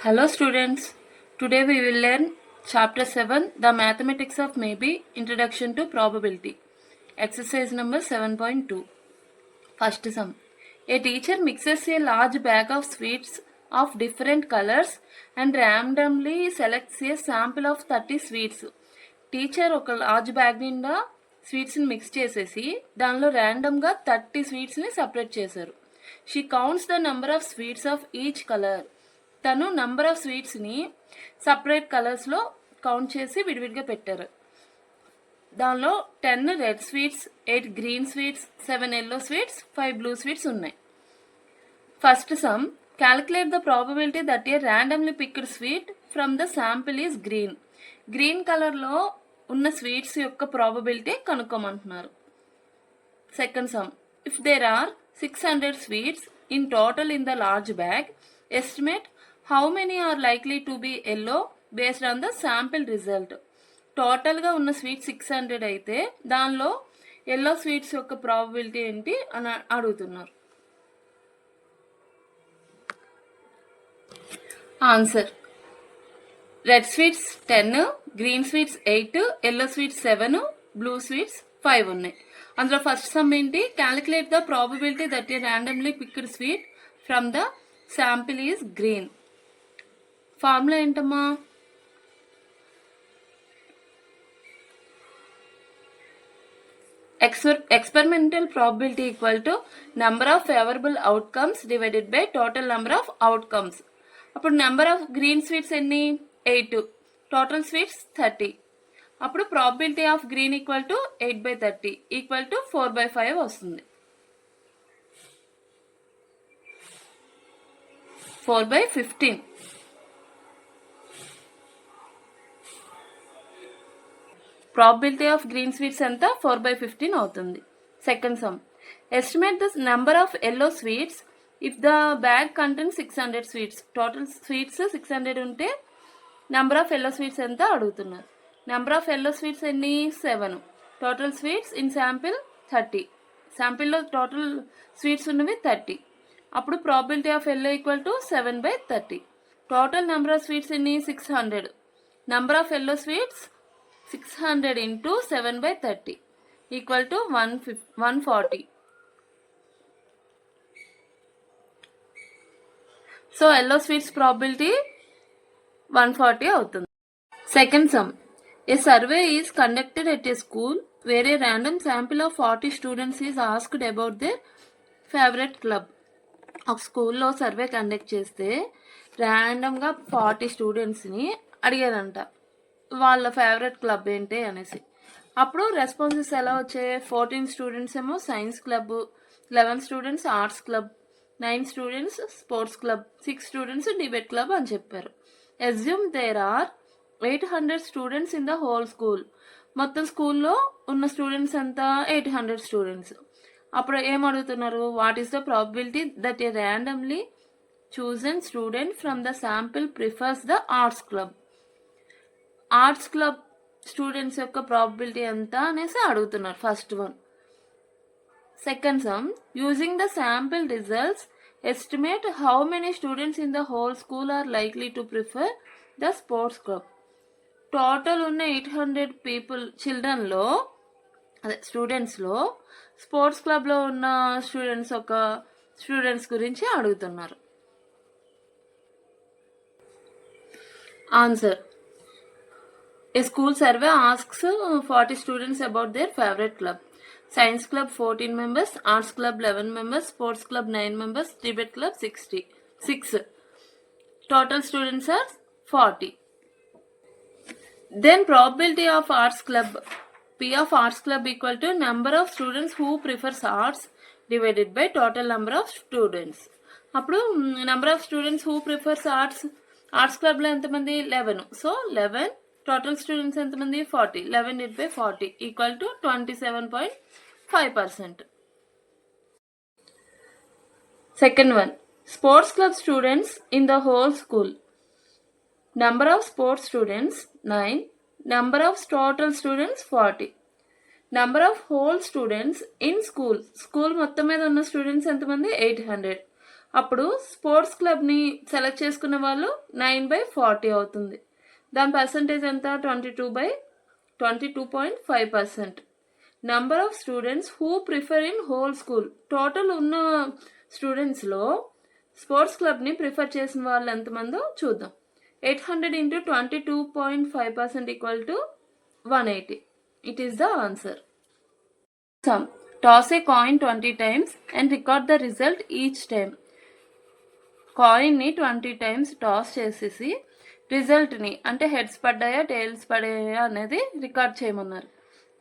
Hello students, today we will learn chapter 7, the mathematics of maybe, introduction to probability. Exercise number 7.2. First sum. A teacher mixes a large bag of sweets of different colors and randomly selects a sample of 30 sweets. Teacher ఒక large bag నిండా స్వీట్స్ని mix చేసేసి దానిలో ర్యాండమ్గా 30 స్వీట్స్ని separate చేశారు. She counts the number of sweets of each colour. తను number of స్వీట్స్ని సపరేట్ కలర్స్లో కౌంట్ చేసి విడివిడిగా పెట్టారు. దానిలో 10 red sweets, 8 green sweets, 7 yellow sweets, 5 blue sweets ఉన్నాయి. First sum, calculate the probability that a randomly picked sweet from the sample is green. Green కలర్లో ఉన్న స్వీట్స్ యొక్క ప్రాబబిలిటీ కనుక్కోమంటున్నారు. Second sum, if there are 600 sweets in total in the large bag, estimate how many are likely to be yellow based on the sample result. టోటల్గా ఉన్న sweets 600 అయితే దానిలో yellow sweets యొక్క probability ఏంటి అని అడుగుతున్నారు. Answer, red sweets 10, green sweets 8, yellow sweets 7, blue sweets 5 ఉన్నాయి. అందులో ఫస్ట్ సమ్ ఏంటి, calculate the probability that a randomly picked sweet from the sample is green. Formula ఏంటమ్మా, experimental probability equal to number of favorable outcomes divided by total number of outcomes. అప్పుడు number of green sweets ఎన్ని, 8, total sweets 30. అప్పుడు probability of green equal to 8/30 equal to 4/5 వస్తుంది. 4/15. Probability of green sweets ఎంత, 4/15 అవుతుంది. Second some, estimate the number of yellow sweets if the bag contain 600 sweets. Total sweets 600 ఉంటే number of yellow sweets ఎంత అడుగుతున్నారు. Number of yellow sweets ఎన్ని, 7, total sweets in sample 30. శాంపిల్లో total sweets ఉన్నవి 30. అప్పుడు probability of yellow equal to 7/30. Total number of sweets ఎన్ని, 600. Number of yellow sweets 600 into 7/30 equal to 140. So yellow sweets probability 140 అవుతుంది. Second sum, a survey is conducted at a school where a random sample of 40 students is asked about their favourite club. ఒక స్కూల్లో survey conduct చేస్తే ర్యాండమ్గా 40 స్టూడెంట్స్ని అడిగారంట వాళ్ళ favourite club ఏంటి అనేసి. అప్పుడు రెస్పాన్సెస్ ఎలా వచ్చాయి, 14 స్టూడెంట్స్ ఏమో science club, 11 students arts club, 9 students sports club, 6 students debate club అని చెప్పారు. Assume there are 800 students in the whole school. మొత్తం స్కూల్లో ఉన్న స్టూడెంట్స్ అంతా 800 స్టూడెంట్స్. అప్పుడు ఏం అడుగుతున్నారు, what is the probability that a randomly chosen student from the sample prefers the arts club. Arts club students యొక్క ప్రాబిలిటీ ఎంత అనేసి అడుగుతున్నారు. First one. Second sum, using the sample results estimate how many students in the whole school are likely to prefer the sports club. Total ఉన్న 800 people చిల్డ్రన్లో స్టూడెంట్స్లో sports క్లబ్లో ఉన్న students గురించి అడుగుతున్నారు. Answer, a school survey asks 40 students about their favorite club. Science club 14 members, arts club 11 members, sports club 9 members, debate club 6. Total students are 40. Then probability of arts club, P of arts club equal to number of students who prefers arts divided by total number of students. అప్పుడు number of students who prefers arts club లో ఎంతమంది, 11. So 11, total students ఎంతమంది, 40. 11/40 equal to 27.5%. Second one, sports club students in the whole school. Number of sports students 9, number of total students 40. Number of whole students in school మొత్తం మీద ఉన్న students ఎంతమంది, 800. అప్పుడు sports క్లబ్ని select చేసుకున్న వాళ్ళు 9/40 అవుతుంది. దాని పర్సంటేజ్ ఎంత? 22.5%. Number of students who prefer in whole school. Total ఉన్న స్టూడెంట్స్లో స్పోర్ట్స్ క్లబ్ని ప్రిఫర్ చేసిన వాళ్ళు ఎంతమందో చూద్దాం. 800 into 22.5% equal to 180. It is the answer. Sum. Toss a coin 20 times and record the result each time. కాయిన్ని 20 times toss చేసేసి రిజల్ట్ని అంటే heads పడ్డాయా tiles పడ్డాయా అనేది రికార్డ్ చేయమన్నారు.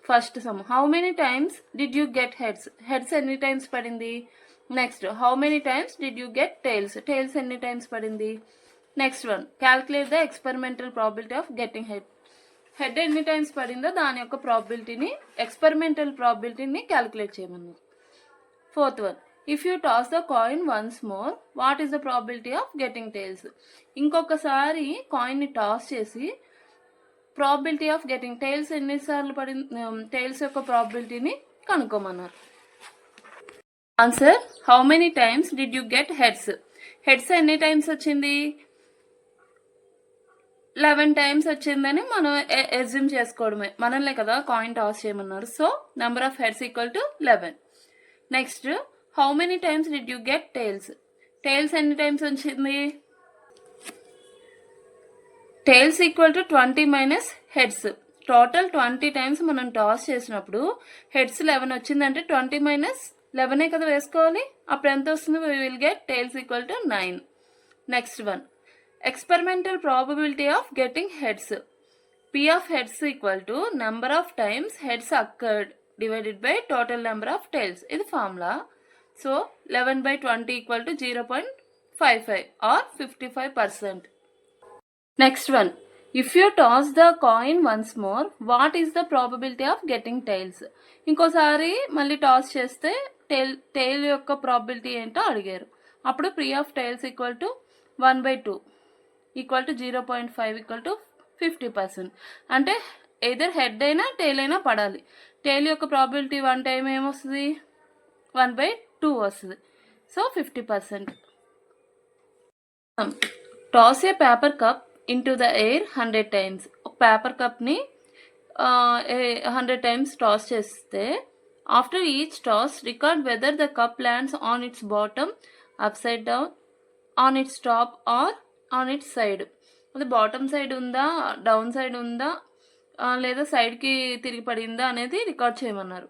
First some, how many times did you get heads. Heads ఎన్ని times పడింది. Next, how many times did you get tails. Tails ఎన్ని times పడింది. Next one, calculate the experimental probability of getting head. Head ఎన్ని times పడిందో దాని యొక్క ప్రాబిలిటీని, experimental ప్రాబిలిటీని calculate చేయమన్నారు. Fourth one, if you toss the coin once more what is the probability of getting tiles. ఇంకొకసారి కాయిన్ని toss చేసి probability of getting tails ఎన్నిసార్లు పడింది, tails యొక్క ప్రాబిలిటీని కనుక్కోమన్నారు. Answer, how many times did you get heads. Heads ఎన్ని times వచ్చింది. 11 times వచ్చిందని మనం ఎజ్యూమ్ చేసుకోవడమే. మనల్నే కదా కాయిన్ టాస్ చేయమన్నారు. So number of heads equal to 11. Next, how many times did you get tails. Tails ఎన్ని టైమ్స్ వచ్చింది. Tails equal to 20 minus heads. Total 20 times మనం టాస్ చేసినప్పుడు హెడ్స్ 11 వచ్చిందంటే 20 మైనస్ 11 కదా వేసుకోవాలి. అప్పుడు ఎంత వస్తుంది. We will get tiles equal to 9. Next one, experimental probability of getting heads. P of heads equal to number of times heads occurred divided by total number of tails. ఇది formula. So 11/20 equal to 0.55 or 55%. Next one, if you toss the coin once more what is the probability of getting tails. ఇంకోసారి మళ్ళీ toss చేస్తే tile యొక్క probability ఏంటో అడిగారు. అప్పుడు P of tails equal to 1/2 equal to 0.5 equal to 50%. అంటే either head అయినా tile అయినా పడాలి. టైల్ యొక్క ప్రాబిలిటీ 1 టైం ఏమొస్తుంది. 1/2 వస్తుంది. So 50%. Toss A paper cup into the air 100 times. ఒక పేపర్ కప్ని 100 టైమ్స్ టాస్ చేస్తే after each toss record whether the cup lands on it's bottom, up side down, on it's top or on its side. అది bottom side ఉందా, down side ఉందా, లేదా సైడ్కి తిరిగి పడిందా అనేది రికార్డ్ చేయమన్నారు.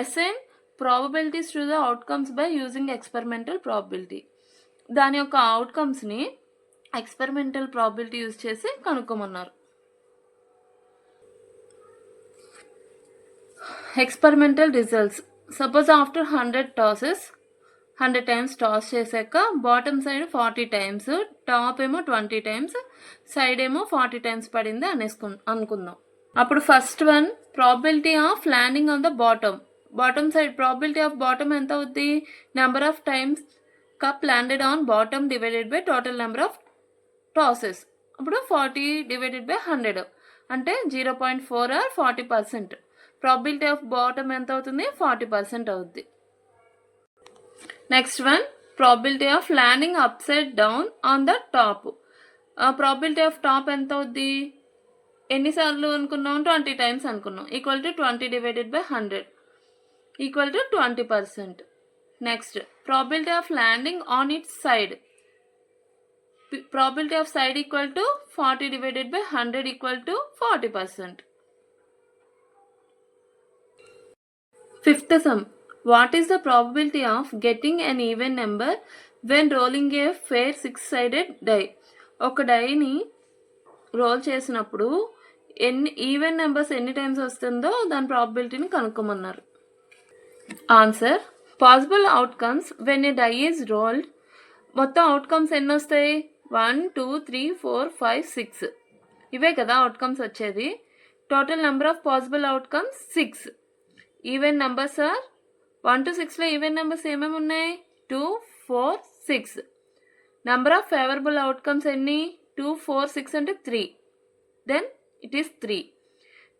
Assign probabilities to the outcomes by using experimental probability. దాని యొక్క అవుట్కమ్స్ని ఎక్స్పెరిమెంటల్ ప్రాబిలిటీ యూజ్ చేసి కనుక్కోమన్నారు. Experimental results. Suppose after 100 tosses 100 times toss చేశాక బాటమ్ సైడ్ 40 టైమ్స్, టాప్ ఏమో 20 టైమ్స్, సైడ్ ఏమో 40 టైమ్స్ పడింది అనుకుందాం. అప్పుడు first one, probability of landing on the bottom side. Probability of bottom ఎంత అవుద్ది. Number of times cup landed on bottom divided by total number of టాసెస్. అప్పుడు 40 divided by 100 అంటే 0.4 are 40%. Probability of bottom ఎంత అవుతుంది. 40% అవుద్ది. Next one, probability of landing upside down on the top. Probability of top ఎంత అవుద్ది. ఎన్నిసార్లు అనుకున్నాం. 20 times అనుకున్నాం. Equal to 20 divided by 100 equal to 20%. Next, probability of landing on its side. Probability of side equal to 40 divided by 100 equal to 40%. Fifth sum, what is the probability of getting an even number when rolling a fair 6-sided die. ఒక డైని roll చేసినప్పుడు even numbers ఎన్ని times వస్తుందో దాని ప్రాబబిలిటీని కనుక్కోమన్నారు. Answer, possible outcomes when a die is rolled. మొత్తం outcomes ఎన్ని వస్తాయి. 1 2 3 4 5 6 ఇవే కదా అవుట్కమ్స్ వచ్చేది. Total number of possible outcomes 6. Even numbers are 1 to 6లో ఈవెన్ నెంబర్స్ ఏమేమి ఉన్నాయి. 2 4 6. నెంబర్ ఆఫ్ ఫేవరబుల్ అవుట్కమ్స్ ఎన్ని. 2 4 6 అంటే 3. Then it is 3.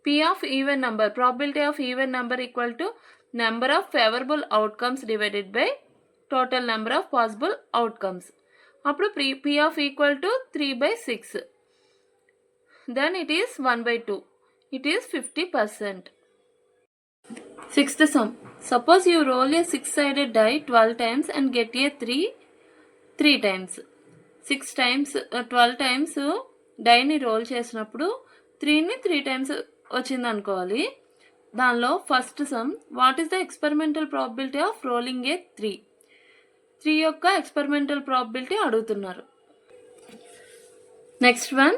P of even number, probability of even number equal to number of favorable outcomes divided by total number of possible outcomes. అప్పుడు P of equal to 3/6. Then it is 1/2. It is 50%. Sixth sum. Suppose you roll a 6-sided die 12 times and get a 3 times. 6 times 12 times డైని roll చేసినప్పుడు 3ని 3 times వచ్చింది అనుకోవాలి. దానిలో first sum, what is the experimental probability of rolling a 3 యొక్క experimental probability అడుగుతున్నారు. Next one,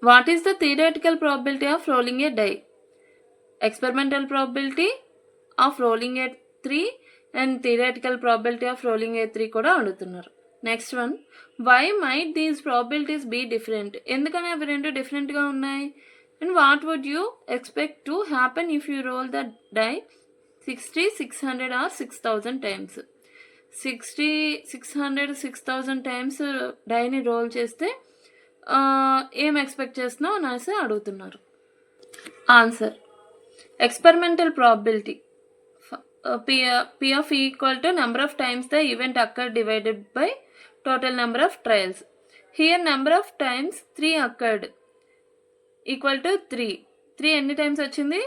what is the theoretical probability of rolling a die. Experimental probability of rolling a 3 and theoretical probability of rolling a 3 కూడా అడుగుతున్నారు. Next one, why might these probabilities be different. ఎందుకని అవి రెండు డిఫరెంట్గా ఉన్నాయి. And what would you expect to happen if you roll the die 60, 600 or 6000 times. 60, 600, 6000 times డైని roll చేస్తే ఏం ఎక్స్పెక్ట్ చేస్తున్నావు అనేసి అడుగుతున్నారు. Answer, experimental probability P of E equal to number of times the event occurred divided by total number of trials. Here number of times 3 occurred equal to 3. 3 ఎన్ని times వచ్చింది?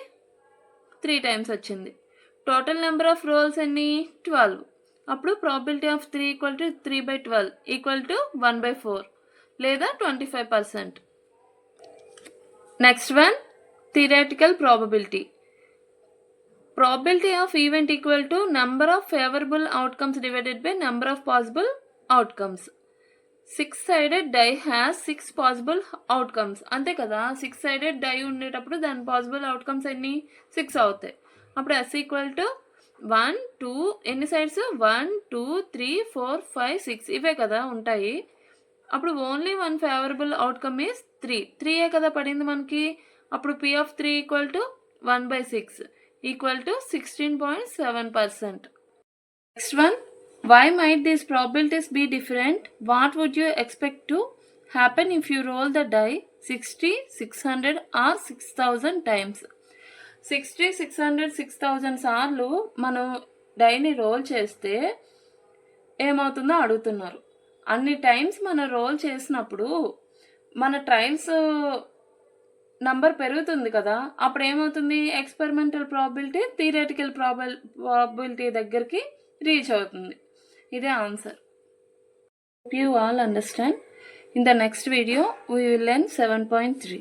3 times వచ్చింది. Total number of roles ఎన్ని? 12. అప్పుడు probability of 3 equal to 3/12 equal to 1/4 లేదా 25%. Next one, theoretical probability. Probability of event equal to number of favorable outcomes divided by number of possible outcomes. 6-sided die has 6 possible outcomes. అంతే కదా, 6-sided die ఉండేటప్పుడు దాని possible outcomes ఎన్ని? 6 అవుతాయి. అప్పుడు S equal to 1, 2, ఎన్ని sides? 1, 2, 3, 4, 5, 6 ఇవే కదా ఉంటాయి. అప్పుడు ఓన్లీ 1 ఫేవరబుల్ అవుట్కమ్ ఈస్ 3 కదా పడింది మనకి. అప్పుడు P of 3 equal to 1/6 equal to 16.7%. Next one, why might these probabilities be different? What would you expect to happen if you roll the die 60, 600 or 6000 times? 60, 600, 6000 సార్లు మనం డైని roll చేస్తే ఏమవుతుందో అడుగుతున్నారు. అన్ని టైమ్స్ మనం రోల్ చేసినప్పుడు మన ట్రయల్స్ నంబర్ పెరుగుతుంది కదా, అప్పుడు ఏమవుతుంది? ఎక్స్పెరిమెంటల్ ప్రాబిలిటీ థియరిటికల్ ప్రాబిలిటీ దగ్గరికి రీచ్ అవుతుంది. ఇదే answer. You all understand. In the next video we will learn 7.3.